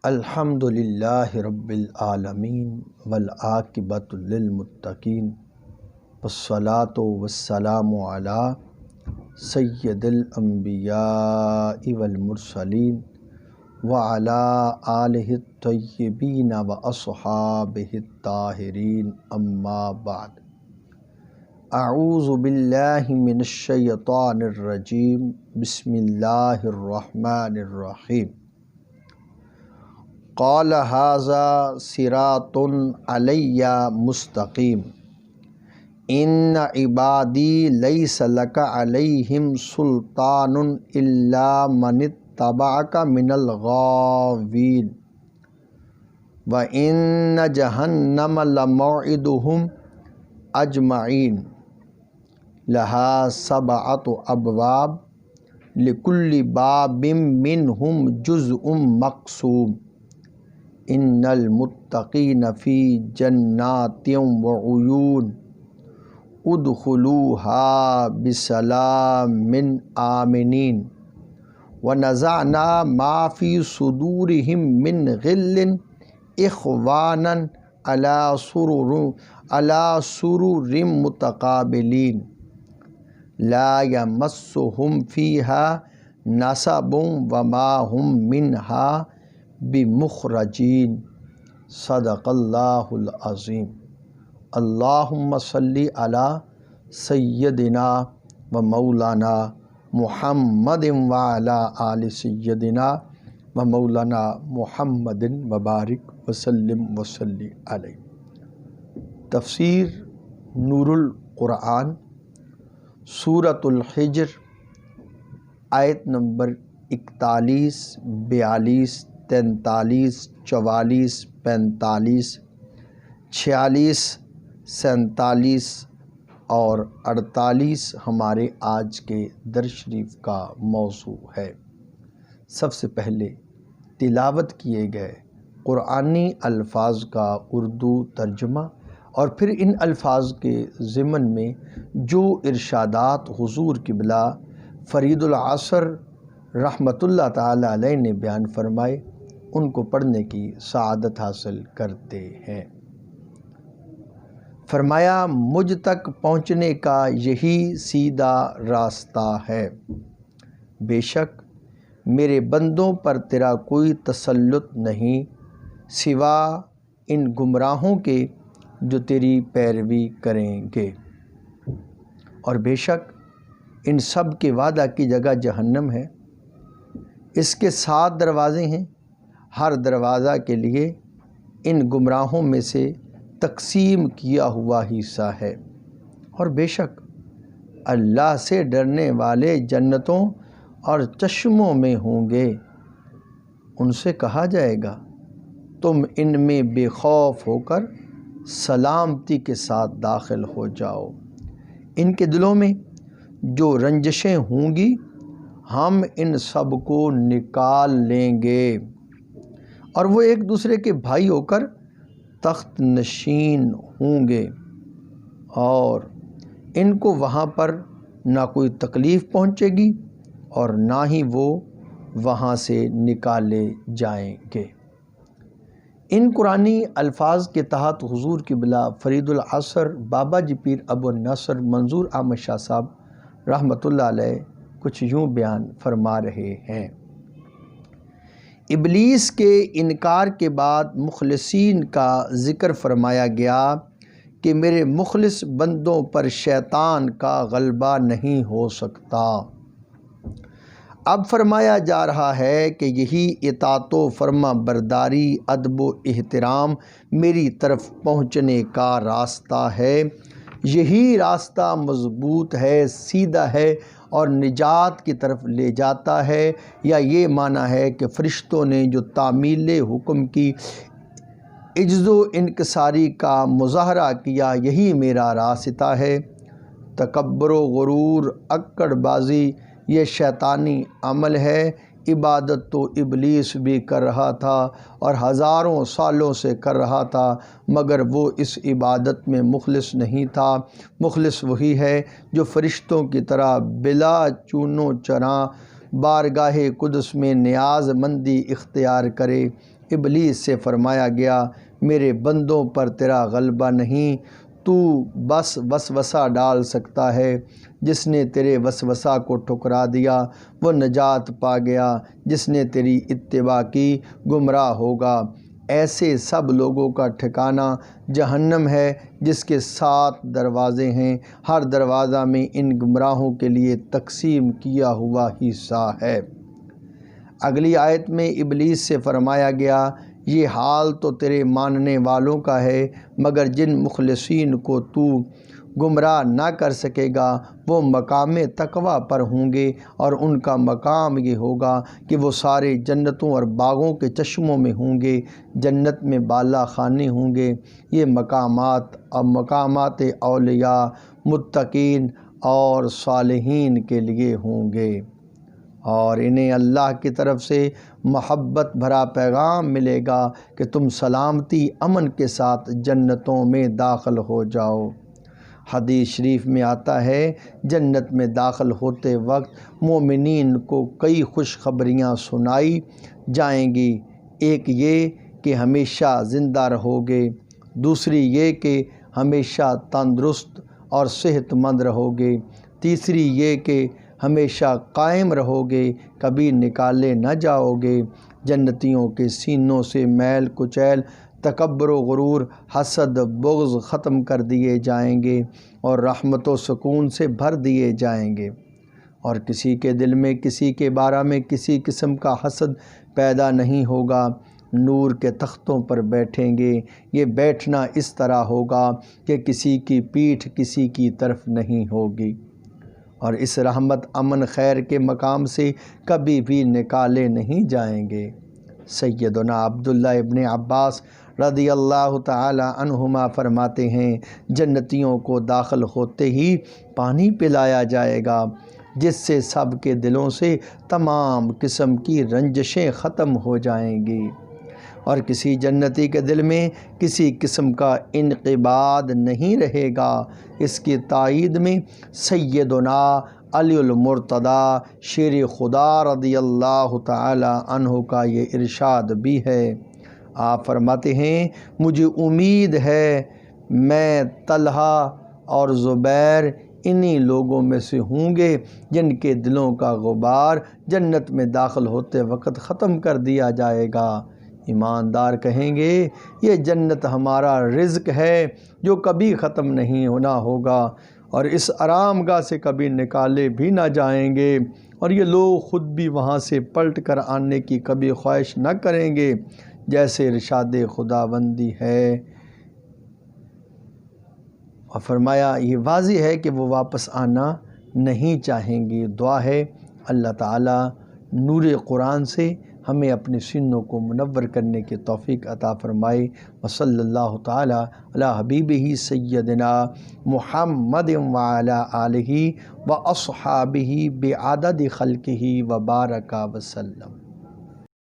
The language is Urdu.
الحمد للہ رب العالمین والعاقبۃ للمتقین والصلاۃ والسلام علی سید الانبیاء والمرسلین وعلی آلہ الطیبین واصحابہ الطاہرین اما بعد۔ اعوذ باللہ من الشیطان الرجیم، بسم اللہ الرحمن الرحیم۔ قال ھذا صراط علی مستقیم ان عبادی لیس لک علیہم سلطان الا من اتبعک من الغاوین وان جہنم لموعدہم اجمعین لہا سبعۃ ابواب لکل باب منہم جزء مقسوم ان المتقین فی جنات وعیون ادخلوها بسلام آمنین ونزعنا ما فی صدورہم من غل اخوانا علی سرر متقابلین لا یمسہم فیہا نصب وما ہم منہا بمخرجین۔ صدق اللہ العظیم۔ اللہم صلی علی سیدنا و مولانا محمد وعلی آل سیدنا و مولانا محمد وبارک وسلم وصلی علیہ۔ تفسیر نور القرآن، سورۃ الحجر، آیت نمبر 41، 42، 43، 44، 45، 46، 47 اور 48 ہمارے آج کے درس شریف کا موضوع ہے۔ سب سے پہلے تلاوت کیے گئے قرآنی الفاظ کا اردو ترجمہ اور پھر ان الفاظ کے ضمن میں جو ارشادات حضور قبلہ فرید العصر رحمۃ اللہ تعالی علیہ نے بیان فرمائے ان کو پڑھنے کی سعادت حاصل کرتے ہیں۔ فرمایا مجھ تک پہنچنے کا یہی سیدھا راستہ ہے، بے شک میرے بندوں پر تیرا کوئی تسلط نہیں سوا ان گمراہوں کے جو تیری پیروی کریں گے، اور بے شک ان سب کے وعدہ کی جگہ جہنم ہے۔ اس کے 7 دروازے ہیں، ہر دروازہ کے لیے ان گمراہوں میں سے تقسیم کیا ہوا حصہ ہے، اور بے شک اللہ سے ڈرنے والے جنتوں اور چشموں میں ہوں گے۔ ان سے کہا جائے گا تم ان میں بے خوف ہو کر سلامتی کے ساتھ داخل ہو جاؤ۔ ان کے دلوں میں جو رنجشیں ہوں گی ہم ان سب کو نکال لیں گے، اور وہ ایک دوسرے کے بھائی ہو کر تخت نشین ہوں گے، اور ان کو وہاں پر نہ کوئی تکلیف پہنچے گی اور نہ ہی وہ وہاں سے نکالے جائیں گے۔ ان قرآنی الفاظ کے تحت حضور قبلہ فرید العصر بابا جی پیر ابو النصر منظور احمد شاہ صاحب رحمۃ اللہ علیہ کچھ یوں بیان فرما رہے ہیں۔ ابلیس کے انکار کے بعد مخلصین کا ذکر فرمایا گیا کہ میرے مخلص بندوں پر شیطان کا غلبہ نہیں ہو سکتا۔ اب فرمایا جا رہا ہے کہ یہی اطاعت و فرما برداری، ادب و احترام میری طرف پہنچنے کا راستہ ہے۔ یہی راستہ مضبوط ہے، سیدھا ہے اور نجات کی طرف لے جاتا ہے۔ یا یہ معنی ہے کہ فرشتوں نے جو تعمیل حکم کی عجز و انکساری کا مظاہرہ کیا یہی میرا راستہ ہے۔ تکبر و غرور، اکڑ بازی یہ شیطانی عمل ہے۔ عبادت تو ابلیس بھی کر رہا تھا اور ہزاروں سالوں سے کر رہا تھا، مگر وہ اس عبادت میں مخلص نہیں تھا۔ مخلص وہی ہے جو فرشتوں کی طرح بلا چون و چرا بارگاہ قدس میں نیاز مندی اختیار کرے، ابلیس سے فرمایا گیا میرے بندوں پر تیرا غلبہ نہیں، تو بس وسوسہ ڈال سکتا ہے۔ جس نے تیرے وسوسہ کو ٹھکرا دیا وہ نجات پا گیا، جس نے تیری اتباع کی گمراہ ہوگا۔ ایسے سب لوگوں کا ٹھکانہ جہنم ہے جس کے 7 دروازے ہیں، ہر دروازہ میں ان گمراہوں کے لیے تقسیم کیا ہوا حصہ ہے۔ اگلی آیت میں ابلیس سے فرمایا گیا یہ حال تو تیرے ماننے والوں کا ہے، مگر جن مخلصین کو تو گمراہ نہ کر سکے گا وہ مقام تقویٰ پر ہوں گے، اور ان کا مقام یہ ہوگا کہ وہ سارے جنتوں اور باغوں کے چشموں میں ہوں گے، جنت میں بالا خانے ہوں گے۔ یہ مقامات اولیاء، متقین اور صالحین کے لیے ہوں گے، اور انہیں اللہ کی طرف سے محبت بھرا پیغام ملے گا کہ تم سلامتی امن کے ساتھ جنتوں میں داخل ہو جاؤ۔ حدیث شریف میں آتا ہے جنت میں داخل ہوتے وقت مومنین کو کئی خوشخبریاں سنائی جائیں گی۔ ایک یہ کہ ہمیشہ زندہ رہو گے، دوسری یہ کہ ہمیشہ تندرست اور صحت مند رہو گے، تیسری یہ کہ ہمیشہ قائم رہو گے، کبھی نکالے نہ جاؤ گے۔ جنتیوں کے سینوں سے میل کچیل، تکبر و غرور، حسد، بغض ختم کر دیے جائیں گے اور رحمت و سکون سے بھر دیے جائیں گے، اور کسی کے دل میں کسی کے بارے میں کسی قسم کا حسد پیدا نہیں ہوگا۔ نور کے تختوں پر بیٹھیں گے، یہ بیٹھنا اس طرح ہوگا کہ کسی کی پیٹھ کسی کی طرف نہیں ہوگی، اور اس رحمت امن خیر کے مقام سے کبھی بھی نکالے نہیں جائیں گے۔ سیدنا عبداللہ ابن عباس رضی اللہ تعالی عنہما فرماتے ہیں جنتیوں کو داخل ہوتے ہی پانی پلایا جائے گا جس سے سب کے دلوں سے تمام قسم کی رنجشیں ختم ہو جائیں گی، اور کسی جنتی کے دل میں کسی قسم کا انقباض نہیں رہے گا۔ اس کی تائید میں سیدنا علی المرتضی شیر خدا رضی اللہ تعالی عنہ کا یہ ارشاد بھی ہے۔ آپ فرماتے ہیں مجھے امید ہے میں، طلحہ اور زبیر انہی لوگوں میں سے ہوں گے جن کے دلوں کا غبار جنت میں داخل ہوتے وقت ختم کر دیا جائے گا۔ ایماندار کہیں گے یہ جنت ہمارا رزق ہے جو کبھی ختم نہیں ہونا ہوگا، اور اس آرام گاہ سے کبھی نکالے بھی نہ جائیں گے، اور یہ لوگ خود بھی وہاں سے پلٹ کر آنے کی کبھی خواہش نہ کریں گے، جیسے ارشاد خداوندی ہے۔ اور فرمایا یہ واضح ہے کہ وہ واپس آنا نہیں چاہیں گے۔ دعا ہے اللہ تعالیٰ نور قرآن سے ہمیں اپنے سینوں کو منور کرنے کی توفیق عطا فرمائے۔ وصلی اللہ تعالیٰ علی حبیبہ سیدنا محمد وعلی آلہ و اصحابہ بعدد خلقہ وبارک وسلم۔